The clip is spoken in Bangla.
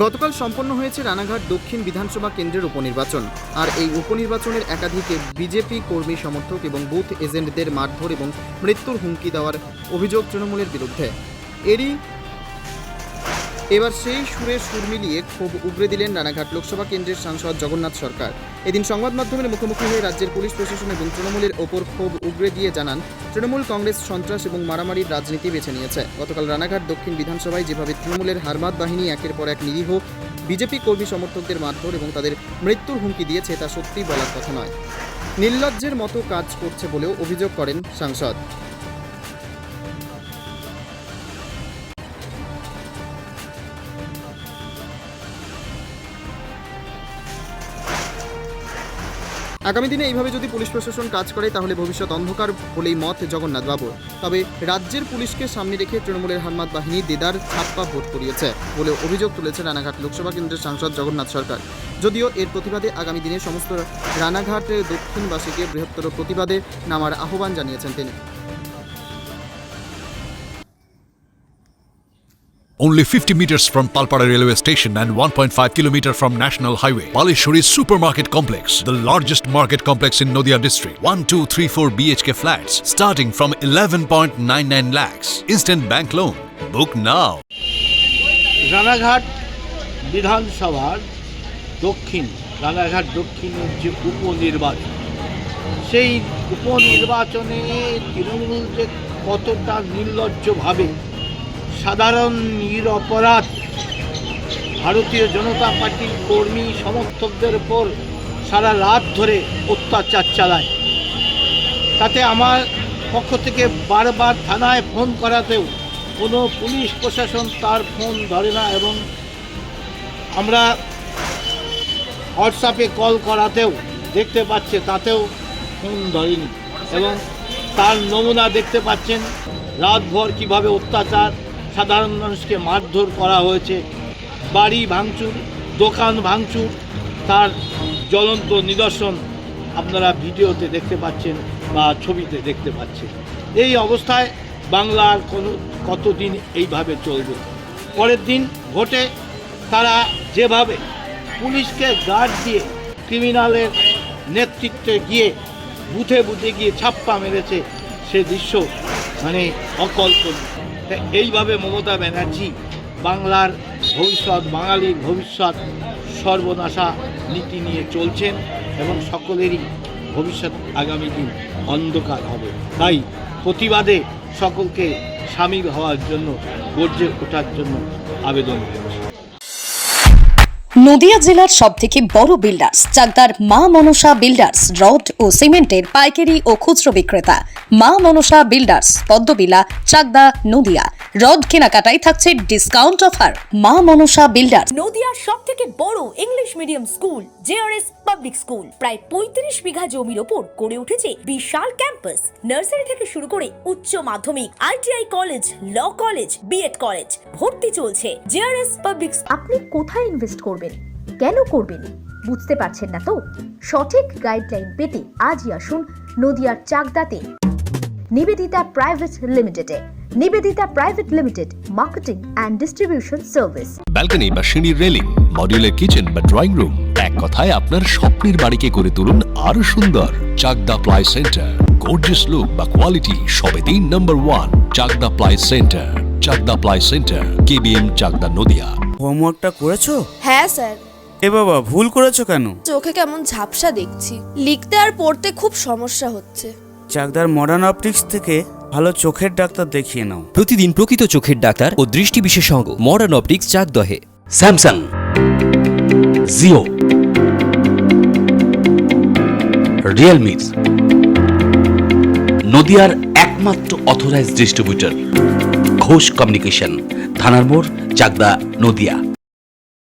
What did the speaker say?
গতকাল সম্পন্ন হয়েছে রানাঘাট দক্ষিণ বিধানসভা কেন্দ্রের উপনির্বাচন। আর এই উপনির্বাচনের একাধিক বিজেপি কর্মী সমর্থক এবং বুথ এজেন্টদের মারধর এবং মৃত্যুর হুমকি দেওয়ার অভিযোগ তৃণমূলের বিরুদ্ধে। এবার সেই সুরে সুর মিলিয়ে ক্ষোভ উগরে দিলেন রানাঘাট লোকসভা কেন্দ্রের সাংসদ জগন্নাথ সরকার। এদিন সংবাদ মাধ্যমের মুখোমুখি হয়ে রাজ্যের পুলিশ প্রশাসন এবং তৃণমূলের ওপর ক্ষোভ উগরে দিয়ে জানান, তৃণমূল কংগ্রেস সন্ত্রাস এবং মারামারির রাজনীতি বেছে নিয়েছে। গতকাল রানাঘাট দক্ষিণ বিধানসভায় যেভাবে তৃণমূলের হারমাত বাহিনী একের পর এক নিরীহ বিজেপি কর্মী সমর্থকদের মারধর এবং তাদের মৃত্যুর হুমকি দিয়েছে, তা সত্যিই বলার কথা নয়। নির্লজ্জের মতো কাজ করছে বলেও অভিযোগ করেন সাংসদ। আগামী দিনে এইভাবে যদি পুলিশ প্রশাসন কাজ করে তাহলে ভবিষ্যৎ অন্ধকার বলেই মত জগন্নাথ বাবুর। তবে রাজ্যের পুলিশকে সামনে রেখে তৃণমূলের হারমাত বাহিনী দেদার ছাপ্পা ভোট করিয়েছে বলে অভিযোগ তুলেছে রানাঘাট লোকসভা কেন্দ্রের সাংসদ জগন্নাথ সরকার। যদিও এর প্রতিবাদে আগামী দিনে সমস্ত রানাঘাট দক্ষিণবাসীকে বৃহত্তর প্রতিবাদে নামার আহ্বান জানিয়েছেন তিনি। Only 50 meters from Palpara railway station and 1.5 kilometer from National Highway, Palishuri Supermarket Complex, the largest market complex in Nadia district. 1, 2, 3, 4 BHK flats starting from 11.99 lakhs. Instant bank loan. Book now. Ranaghat বিধানসভার রানাঘাট দক্ষিণের যে উপনির্বাচন, সেই উপনির্বাচনে তৃণমূল যে কতটা নির্লজ্জভাবে সাধারণ নিরপরাধ ভারতীয় জনতা পার্টির কর্মী সমর্থকদের উপর সারা রাত ধরে অত্যাচার চালায়, তাতে আমার পক্ষ থেকে বারবার থানায় ফোন করাতেও কোনো পুলিশ প্রশাসন তার ফোন ধরে না, এবং আমরা হোয়াটসঅ্যাপে কল করাতেও দেখতে পাচ্ছে তাতেও ফোন ধরেনি। এবং তার নমুনা দেখতে পাচ্ছেন, রাতভর কীভাবে অত্যাচার, সাধারণ মানুষকে মারধর করা হয়েছে, বাড়ি ভাঙচুর, দোকান ভাঙচুর, তার জ্বলন্ত নিদর্শন আপনারা ভিডিওতে দেখতে পাচ্ছেন বা ছবিতে দেখতে পাচ্ছেন। এই অবস্থায় বাংলার কতদিন এইভাবে চলবে? পরের দিন ভোটে তারা যেভাবে পুলিশকে গার্ড দিয়ে ক্রিমিনালের নেতৃত্বে গিয়ে বুথে বুথে গিয়ে ছাপ্পা মেরেছে, সে দৃশ্য অকল্পনীয়। এইভাবে মমতা ব্যানার্জি বাংলার ভবিষ্যৎ, বাঙালির ভবিষ্যৎ সর্বনাশা নীতি নিয়ে চলছেন এবং সকলেরই ভবিষ্যৎ আগামী দিন অন্ধকার হবে। তাই প্রতিবাদে সকলকে সামিল হওয়ার জন্য, গর্জে ওঠার জন্য আবেদন করছি। নদিয়া জেলার সবথেকে বড় বিল্ডার্স চাকদার মা মনসা বিল্ডার্স, রড ও সিমেন্টের পাইকারি ও খুচরো বিক্রেতা। মা মনসা বিল্ডার্স, পদ্মবিলা, চাকদা, নদিয়া। রড কেনাকাটায় থাকছে ডিসকাউন্ট অফার। মা মনসা বিল্ডার্স। নদিয়ার সবথেকে বড় English medium school JRS public school, প্রায় 35 বিঘা জমির ওপর গড়ে উঠেছে বিশাল ক্যাম্পাস। নার্সারি থেকে শুরু করে উচ্চ মাধ্যমিক, ITI college, law college, BEd college, ভর্তি চলছে। JRS public. আপনি কোথায় ইনভেস্ট করবেন, কেন করবেন বুঝতে পারছেন না তো? সঠিক গাইডলাইন পেতে আজই আসুন নদিয়ার চাকদাতে নিবেদিতা প্রাইভেট লিমিটেডে। Nivedita private limited, marketing and distribution service. Balcony বা সিঁড়ির রেলিং, মডিউলার কিচেন বা ড্রয়িং রুম, এক কথায় আপনার স্বপ্নের বাড়িকে করে তুলুন আরো সুন্দর। Chakdah ply centre, gorgeous look বা কোয়ালিটি সবে 3 number 1 Chakdah ply centre. Chakdah ply centre, KBM, Chakdah, Nadia. হোমওয়ার্কটা করেছো? হ্যাঁ স্যার। এ বাবা, ভুল করেছো কেন? চোখে কেমন ঝাপসা দেখছি, লিখতে আর পড়তে খুব সমস্যা হচ্ছে। চাকদার মডার্ন অপটিক্স থেকে ভালো চোখের ডাক্তার দেখিয়ে নাও। প্রতিদিন প্রকৃত চোখের ডাক্তার ও দৃষ্টি বিশেষজ্ঞ মডার্ন অপটিক্স, চাকদহে। স্যামসাং, জিও, রিয়েলমি, নদিয়ার একমাত্র অথরাইজড ডিস্ট্রিবিউটর ঘোষ কমিউনিকেশন, থানার মোড়, চাকদা, নদিয়া।